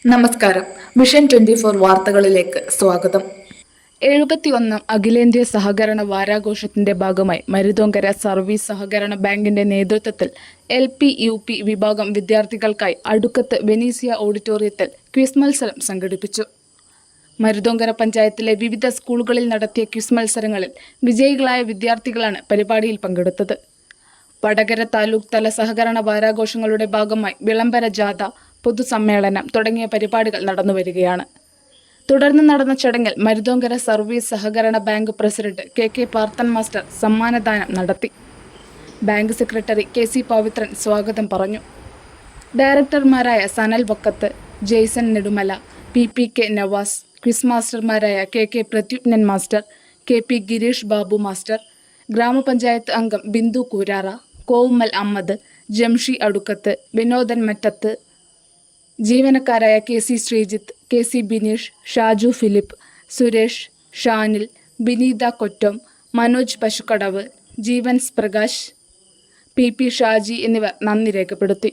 നമസ്കാരം. വിഷൻ 24 വാർത്തകളിലേക്ക് സ്വാഗതം. 71 അഖിലേന്ത്യാ സഹകരണ വാരാഘോഷത്തിന്റെ ഭാഗമായി മരുതോങ്കര സർവീസ് സഹകരണ ബാങ്കിന്റെ നേതൃത്വത്തിൽ LP, UP വിഭാഗം വിദ്യാർത്ഥികൾക്കായി അടുക്കത്ത് വെനീസിയ ഓഡിറ്റോറിയത്തിൽ ക്വിസ് മത്സരം സംഘടിപ്പിച്ചു. മരുതോങ്കര പഞ്ചായത്തിലെ വിവിധ സ്കൂളുകളിൽ നടത്തിയ ക്വിസ് മത്സരങ്ങളിൽ വിജയികളായ വിദ്യാർത്ഥികളാണ് പരിപാടിയിൽ പങ്കെടുത്തത്. വടകര താലൂക്ക് തല സഹകരണ വാരാഘോഷങ്ങളുടെ ഭാഗമായി വിളംബര ജാഥ, പൊതുസമ്മേളനം തുടങ്ങിയ പരിപാടികൾ നടന്നുവരികയാണ്. തുടർന്ന് നടന്ന ചടങ്ങിൽ മരുതോങ്കര സർവീസ് സഹകരണ bank president KK Parthan master സമ്മാനദാനം നടത്തി. ബാങ്ക് സെക്രട്ടറി KC പവിത്രൻ സ്വാഗതം പറഞ്ഞു. ഡയറക്ടർമാരായ സനൽ വക്കത്ത്, ജെയ്സൺ നെടുമല, PPK നവാസ്, ക്വിസ് മാസ്റ്റർമാരായ KK Prathyupnan master, KP Gireesh Babu master, ഗ്രാമപഞ്ചായത്ത് അംഗം ബിന്ദു കൂരാറ, കോവുമ്മൽ അഹമ്മദ്, ജംഷി അടുക്കത്ത്, വിനോദൻ മറ്റത്ത്, ജീവനക്കാരായ KC Sreejith, KC Bineesh, Shaju Philip, Suresh, Shanil, Bineetha Kottam, Manoj Pasukkadavu, Jeevans Prakash, PP Shaji എന്നിവർ നന്ദി രേഖപ്പെടുത്തി.